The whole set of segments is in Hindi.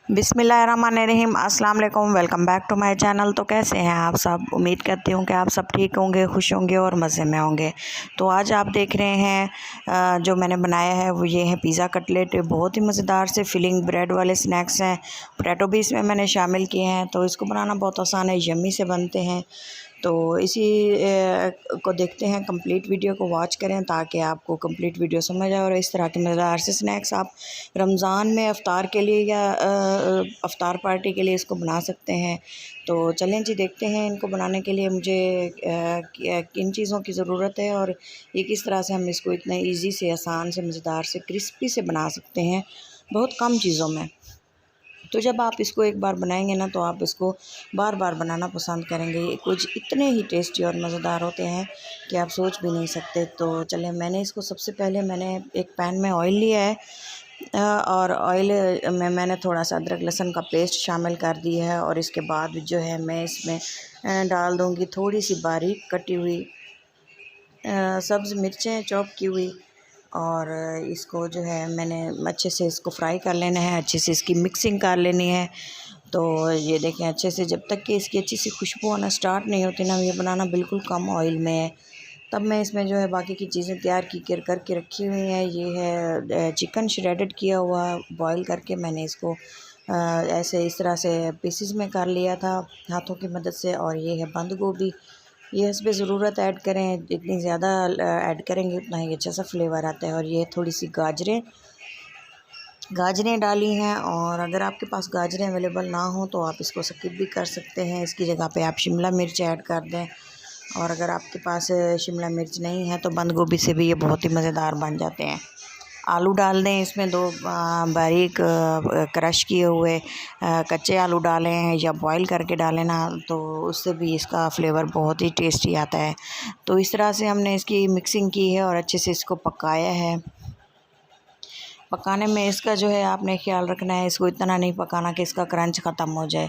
बिस्मिल्लाहिर्रहमानिर्रहीम, अस्सलाम वालेकुम। Welcome back to my channel. तो कैसे हैं आप सब? उम्मीद करती हूँ कि आप सब ठीक होंगे, खुश होंगे और मज़े में होंगे। तो आज आप देख रहे हैं जो मैंने बनाया है वो ये है पिज़्ज़ा कटलेट। बहुत ही मज़ेदार से फिलिंग ब्रेड वाले स्नैक्स हैं। पोटैटो भी इसमें मैंने शामिल किए हैं। तो इसको बनाना बहुत आसान है, यम्मी से बनते हैं। तो इसी को देखते हैं, कंप्लीट वीडियो को वॉच करें ताकि आपको कंप्लीट वीडियो समझ आए। और इस तरह के मज़ेदार से स्नैक्स आप रमज़ान में अफ्तार के लिए या अफ्तार पार्टी के लिए इसको बना सकते हैं। तो चलें जी, देखते हैं इनको बनाने के लिए मुझे किन चीज़ों की ज़रूरत है और ये किस तरह से हम इसको इतने ईज़ी से, आसान से, मज़ेदार से, क्रिस्पी से बना सकते हैं बहुत कम चीज़ों में। तो जब आप इसको एक बार बनाएंगे ना तो आप इसको बार बार बनाना पसंद करेंगे। ये कुछ इतने ही टेस्टी और मज़ेदार होते हैं कि आप सोच भी नहीं सकते। तो चलें, मैंने इसको सबसे पहले एक पैन में ऑयल लिया है और ऑयल में मैंने थोड़ा सा अदरक लहसुन का पेस्ट शामिल कर दिया है। और इसके बाद जो है मैं इसमें डाल दूँगी थोड़ी सी बारीक कटी हुई सब्ज़ मिर्चें चॉप की हुई। और इसको जो है मैंने अच्छे से इसको फ्राई कर लेना है, अच्छे से इसकी मिक्सिंग कर लेनी है। तो ये देखें, अच्छे से जब तक कि इसकी अच्छी सी खुशबू आना स्टार्ट नहीं होती ना, ये बनाना बिल्कुल कम ऑयल में है। तब मैं इसमें जो है बाकी की चीज़ें तैयार करके रखी हुई हैं। ये है चिकन श्रेडेड किया हुआ, बॉईल करके मैंने इसको ऐसे इस तरह से पीसेस में कर लिया था हाथों की मदद से। और ये है बंद गोभी, ये इसमें ज़रूरत ऐड करें, जितनी ज़्यादा ऐड करेंगे उतना ही अच्छा सा फ्लेवर आता है। और ये थोड़ी सी गाजरें डाली हैं। और अगर आपके पास गाजरें अवेलेबल ना हो तो आप इसको स्किप भी कर सकते हैं, इसकी जगह पे आप शिमला मिर्च ऐड कर दें। और अगर आपके पास शिमला मिर्च नहीं है तो बंद गोभी से भी ये बहुत ही मज़ेदार बन जाते हैं। आलू डाल दें इसमें, दो बारीक क्रश किए हुए कच्चे आलू डालें या बॉईल करके डालें ना, तो उससे भी इसका फ्लेवर बहुत ही टेस्टी आता है। तो इस तरह से हमने इसकी मिक्सिंग की है और अच्छे से इसको पकाया है। पकाने में इसका जो है आपने ख्याल रखना है, इसको इतना नहीं पकाना कि इसका क्रंच ख़त्म हो जाए।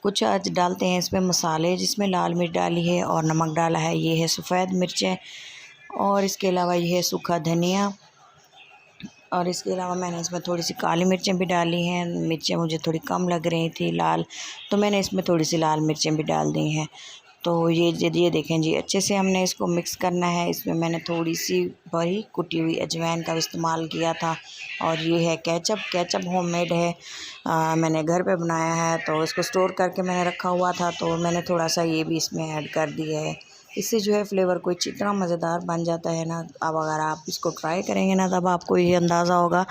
कुछ आज डालते हैं इसमें मसाले, जिसमें लाल मिर्च डाली है और नमक डाला है, ये है सफ़ेद मिर्चें। और इसके अलावा ये है सूखा धनिया। और इसके अलावा मैंने इसमें थोड़ी सी काली मिर्चें भी डाली हैं। मिर्चें मुझे थोड़ी कम लग रही थी लाल, तो मैंने इसमें थोड़ी सी लाल मिर्चें भी डाल दी हैं। तो ये देखें जी, अच्छे से हमने इसको मिक्स करना है। इसमें मैंने थोड़ी सी बारीक कुटी हुई अजवाइन का इस्तेमाल किया था। और ये है केचप होममेड है, मैंने घर पे बनाया है। तो इसको स्टोर करके मैंने रखा हुआ था, तो मैंने थोड़ा सा ये भी इसमें ऐड कर दिया है। इससे जो है फ्लेवर कुछ इतना मज़ेदार बन जाता है ना। अब अगर आप इसको ट्राई करेंगे ना तब आपको ये अंदाज़ा होगा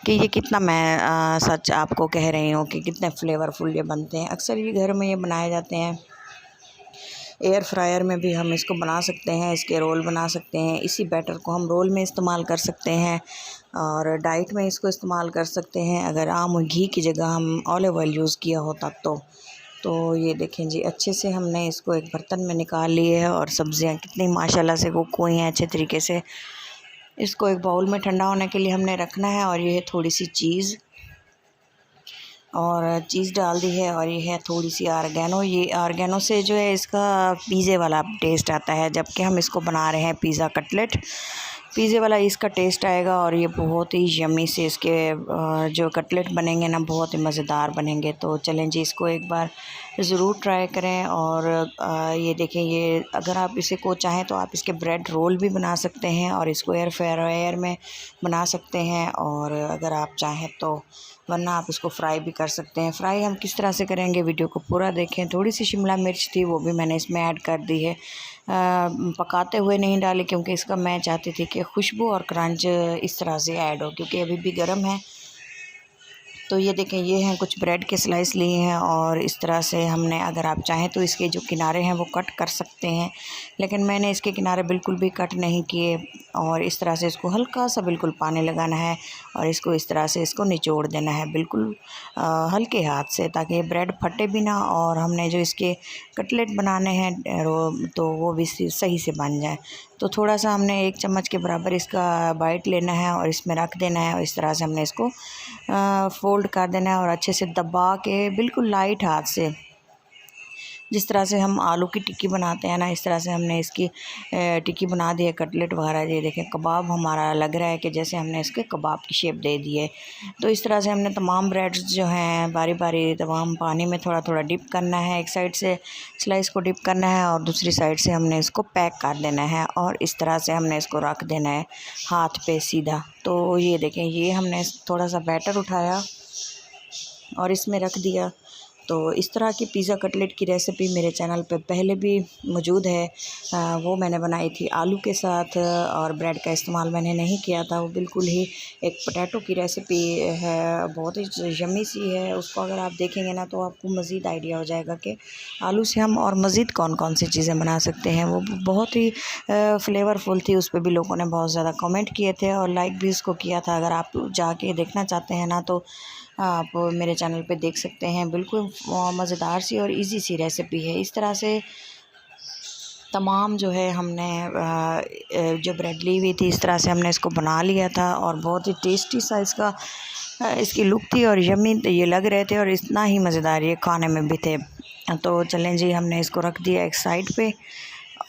कि ये कितना, मैं सच आपको कह रही हूँ कि कितने फ्लेवरफुल ये बनते हैं। अक्सर ये घर में ये बनाए जाते हैं। एयर फ्रायर में भी हम इसको बना सकते हैं, इसके रोल बना सकते हैं। इसी बैटर को हम रोल में इस्तेमाल कर सकते हैं और डाइट में इसको इस्तेमाल कर सकते हैं, अगर आम घी की जगह हम ऑलिव ऑयल यूज़ किया होता तो ये देखें जी, अच्छे से हमने इसको एक बर्तन में निकाल लिए है। और सब्ज़ियाँ कितनी माशाल्लाह से कुक हुई हैं अच्छे तरीके से। इसको एक बाउल में ठंडा होने के लिए हमने रखना है। और ये है थोड़ी सी चीज़ डाल दी है। और ये है थोड़ी सी ऑर्गेनो। ये ऑर्गेनो से जो है इसका पिज़्ज़े वाला टेस्ट आता है, जबकि हम इसको बना रहे हैं पिज़्ज़ा कटलेट। पिज़्ज़े वाला इसका टेस्ट आएगा और ये बहुत ही यम्मी से इसके जो कटलेट बनेंगे ना, बहुत ही मज़ेदार बनेंगे। तो चलें जी, इसको एक बार ज़रूर ट्राई करें। और ये देखें, ये अगर आप इसे को चाहें तो आप इसके ब्रेड रोल भी बना सकते हैं और इसको एयर फ्रायर में बना सकते हैं। और अगर आप चाहें तो वरना आप इसको फ्राई भी कर सकते हैं। फ्राई हम किस तरह से करेंगे, वीडियो को पूरा देखें। थोड़ी सी शिमला मिर्च थी, वो भी मैंने इसमें ऐड कर दी है। पकाते हुए नहीं डाली, क्योंकि इसका मैं चाहती थी कि खुशबू और क्रंच इस तरह से ऐड हो, क्योंकि अभी भी गर्म है। तो ये देखें, ये हैं कुछ ब्रेड के स्लाइस लिए हैं और इस तरह से हमने, अगर आप चाहें तो इसके जो किनारे हैं वो कट कर सकते हैं, लेकिन मैंने इसके किनारे बिल्कुल भी कट नहीं किए। और इस तरह से इसको हल्का सा बिल्कुल पानी लगाना है और इसको इस तरह से इसको निचोड़ देना है बिल्कुल हल्के हाथ से, ताकि ब्रेड फटे भी ना और हमने जो इसके कटलेट बनाने हैं तो वो भी सही से बन जाए। तो थोड़ा सा हमने 1 चम्मच के बराबर इसका बाइट लेना है और इसमें रख देना है। और इस तरह से हमने इसको फोल्ड कर देना है और अच्छे से दबा के बिल्कुल लाइट हाथ से जिस तरह से हम आलू की टिक्की बनाते हैं ना, इस तरह से हमने इसकी टिक्की बना दी है, कटलेट वगैरह। ये देखें कबाब हमारा लग रहा है कि जैसे हमने इसके कबाब की शेप दे दी है। तो इस तरह से हमने तमाम ब्रेड्स जो हैं बारी बारी तमाम पानी में थोड़ा थोड़ा डिप करना है। एक साइड से स्लाइस को डिप करना है और दूसरी साइड से हमने इसको पैक कर देना है और इस तरह से हमने इसको रख देना है हाथ पे सीधा। तो ये देखें, ये हमने थोड़ा सा बैटर उठाया और इसमें रख दिया। तो इस तरह की पिज़्ज़ा कटलेट की रेसिपी मेरे चैनल पे पहले भी मौजूद है। वो मैंने बनाई थी आलू के साथ और ब्रेड का इस्तेमाल मैंने नहीं किया था। वो बिल्कुल ही एक पोटैटो की रेसिपी है, बहुत ही यम्मी सी है। उसको अगर आप देखेंगे ना तो आपको मज़ीद आइडिया हो जाएगा कि आलू से हम और मज़ीद कौन कौन सी चीज़ें बना सकते हैं। वो बहुत ही फ्लेवरफुल थी। उस पर भी लोगों ने बहुत ज़्यादा कमेंट किए थे और लाइक भी उसको किया था। अगर आप जाके देखना चाहते हैं ना तो आप मेरे चैनल पे देख सकते हैं। बिल्कुल मज़ेदार सी और इजी सी रेसिपी है। इस तरह से तमाम जो है हमने जो ब्रेड ली हुई थी, इस तरह से हमने इसको बना लिया था और बहुत ही टेस्टी सा इसकी लुक थी और यम्मी ये लग रहे थे और इतना ही मज़ेदार ये खाने में भी थे। तो चलें जी, हमने इसको रख दिया एक साइड पे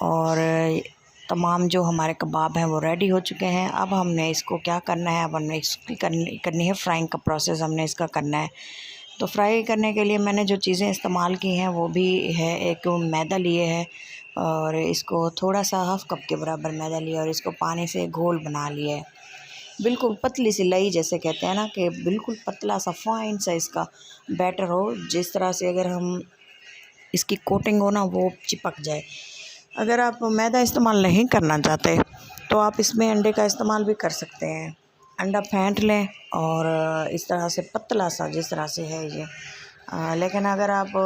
और तमाम जो हमारे कबाब हैं वो रेडी हो चुके हैं। अब हमने इसको क्या करना है, अब हमने इसकी करनी है फ्राइंग का प्रोसेस हमने इसका करना है। तो फ्राई करने के लिए मैंने जो चीज़ें इस्तेमाल की हैं वो भी है, एक मैदा लिए है और इसको थोड़ा सा हाफ़ कप के बराबर मैदा लिया और इसको पानी से घोल बना लिया है। बिल्कुल पतली सी लई जैसे कहते हैं ना, कि बिल्कुल पतला सा फाइन सा इसका बैटर हो, जिस तरह से अगर हम इसकी कोटिंग हो ना वो चिपक जाए। अगर आप मैदा इस्तेमाल नहीं करना चाहते तो आप इसमें अंडे का इस्तेमाल भी कर सकते हैं। अंडा फेंट लें और इस तरह से पतला सा जिस तरह से है ये, लेकिन अगर आप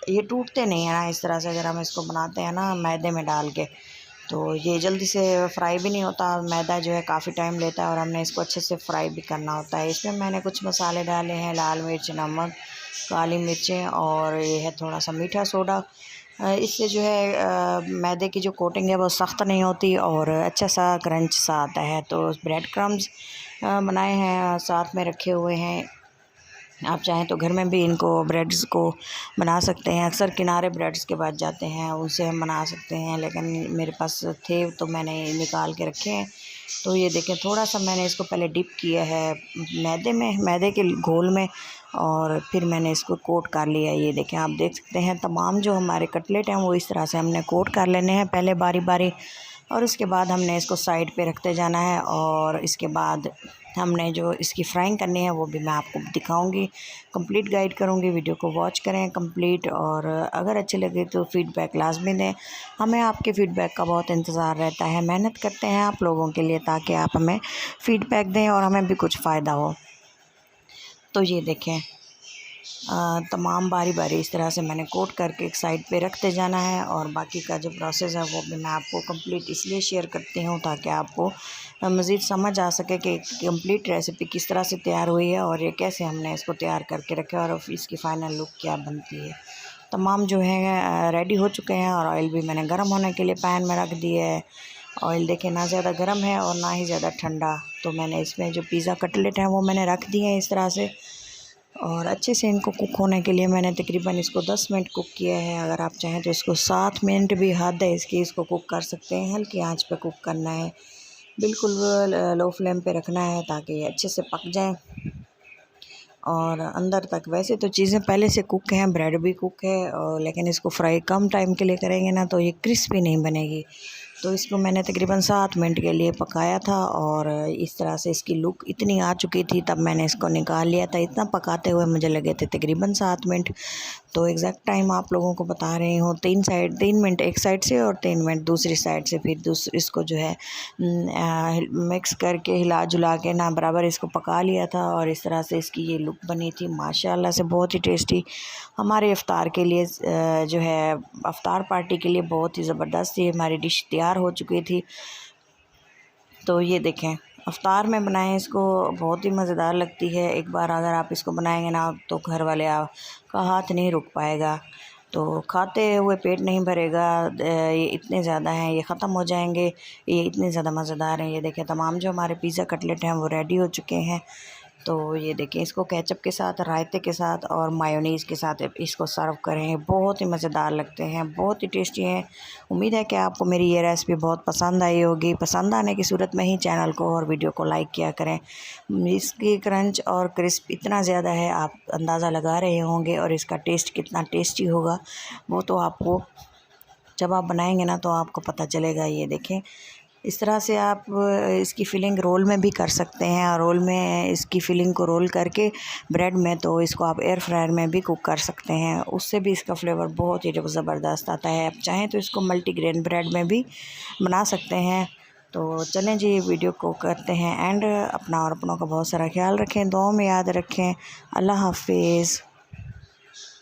ये टूटते नहीं हैं ना, इस तरह से अगर हम इसको बनाते हैं ना मैदे में डाल के तो ये जल्दी से फ्राई भी नहीं होता। मैदा जो है काफ़ी टाइम लेता है और हमने इसको अच्छे से फ्राई भी करना होता है। इसमें मैंने कुछ मसाले डाले हैं, लाल मिर्च, नमक, काली मिर्चें और ये है थोड़ा सा मीठा सोडा। इससे जो है मैदे की जो कोटिंग है वो सख्त नहीं होती और अच्छा सा क्रंच सा आता है। तो ब्रेड क्रम्स बनाए हैं, साथ में रखे हुए हैं। आप चाहें तो घर में भी इनको ब्रेड्स को बना सकते हैं। अक्सर किनारे ब्रेड्स के बाद जाते हैं, उनसे हम बना सकते हैं, लेकिन मेरे पास थे तो मैंने निकाल के रखे हैं। तो ये देखें, थोड़ा सा मैंने इसको पहले डिप किया है मैदे के घोल में और फिर मैंने इसको कोट कर लिया है। ये देखें, आप देख सकते हैं तमाम जो हमारे कटलेट हैं वो इस तरह से हमने कोट कर लेने हैं पहले बारी बारी, और उसके बाद हमने इसको साइड पे रखते जाना है और इसके बाद हमने जो इसकी फ्राइंग करनी है वो भी मैं आपको दिखाऊंगी। कंप्लीट गाइड करूंगी, वीडियो को वॉच करें कंप्लीट और अगर अच्छे लगे तो फ़ीडबैक लाजमी दें। हमें आपके फ़ीडबैक का बहुत इंतज़ार रहता है। मेहनत करते हैं आप लोगों के लिए ताकि आप हमें फ़ीडबैक दें और हमें भी कुछ फ़ायदा हो। तो ये देखें, तमाम बारी बारी इस तरह से मैंने कोट करके एक साइड पे रखते जाना है और बाकी का जो प्रोसेस है वो भी मैं आपको कंप्लीट इसलिए शेयर करती हूँ ताकि आपको मज़ीद समझ आ सके कि कंप्लीट रेसिपी किस तरह से तैयार हुई है और ये कैसे हमने इसको तैयार करके रखे और इसकी फ़ाइनल लुक क्या बनती है। तमाम जो है रेडी हो चुके हैं और ऑयल भी मैंने गर्म होने के लिए पैन में रख दिया है। ऑयल देखें, ना ज़्यादा गर्म है और ना ही ज़्यादा ठंडा। तो मैंने इसमें जो पिज़्ज़ा कटलेट हैं वो मैंने रख दिए हैं इस तरह से और अच्छे से इनको कुक होने के लिए मैंने तकरीबन इसको 10 मिनट कुक किया है। अगर आप चाहें तो इसको 7 मिनट भी हद है इसकी, इसको कुक कर सकते हैं। हल्की आंच पे कुक करना है, बिल्कुल लो फ्लेम पे रखना है ताकि ये अच्छे से पक जाएं और अंदर तक। वैसे तो चीज़ें पहले से कुक हैं, ब्रेड भी कुक है और लेकिन इसको फ्राई कम टाइम के लिए करेंगे ना तो ये क्रिस्पी नहीं बनेगी। तो इसको मैंने तकरीबन 7 मिनट के लिए पकाया था और इस तरह से इसकी लुक इतनी आ चुकी थी तब मैंने इसको निकाल लिया था। इतना पकाते हुए मुझे लगे थे तकरीबन 7 मिनट। तो एग्जैक्ट टाइम आप लोगों को बता रही हूँ। 3 मिनट एक साइड से और 3 मिनट दूसरी साइड से। फिर इसको जो है मिक्स करके हिला जुला के ना बराबर इसको पका लिया था और इस तरह से इसकी ये लुक बनी थी माशाल्लाह से, बहुत ही टेस्टी। हमारे इफ़्तार के लिए जो है अफ्तार पार्टी के लिए बहुत ही ज़बरदस्त ये हमारी डिश तैयार हो चुकी थी। तो ये देखें, अफ्तार में बनाएं इसको, बहुत ही मज़ेदार लगती है। एक बार अगर आप इसको बनाएंगे ना तो घर वाले आपका हाथ नहीं रुक पाएगा, तो खाते हुए पेट नहीं भरेगा। ये इतने ज़्यादा हैं, ये ख़त्म हो जाएंगे, ये इतने ज़्यादा मज़ेदार हैं। ये देखें, तमाम जो हमारे पिज़्ज़ा कटलेट हैं वो रेडी हो चुके हैं। तो ये देखिए, इसको केचप के साथ, रायते के साथ और मायोनीज़ के साथ इसको सर्व करें, बहुत ही मज़ेदार लगते हैं, बहुत ही टेस्टी हैं। उम्मीद है कि आपको मेरी ये रेसिपी बहुत पसंद आई होगी। पसंद आने की सूरत में ही चैनल को और वीडियो को लाइक किया करें। इसकी क्रंच और क्रिस्प इतना ज़्यादा है, आप अंदाज़ा लगा रहे होंगे, और इसका टेस्ट कितना टेस्टी होगा वो तो आपको जब आप बनाएंगे ना तो आपको पता चलेगा। ये देखें, इस तरह से आप इसकी फिलिंग रोल में भी कर सकते हैं, और रोल में इसकी फिलिंग को रोल करके ब्रेड में, तो इसको आप एयर फ्रायर में भी कुक कर सकते हैं, उससे भी इसका फ्लेवर बहुत ही ज़बरदस्त आता है। आप चाहें तो इसको मल्टीग्रेन ब्रेड में भी बना सकते हैं। तो चलें जी, वीडियो को करते हैं एंड। अपना और अपनों का बहुत सारा ख्याल रखें, दुआओं में याद रखें। अल्लाह हाफिज़।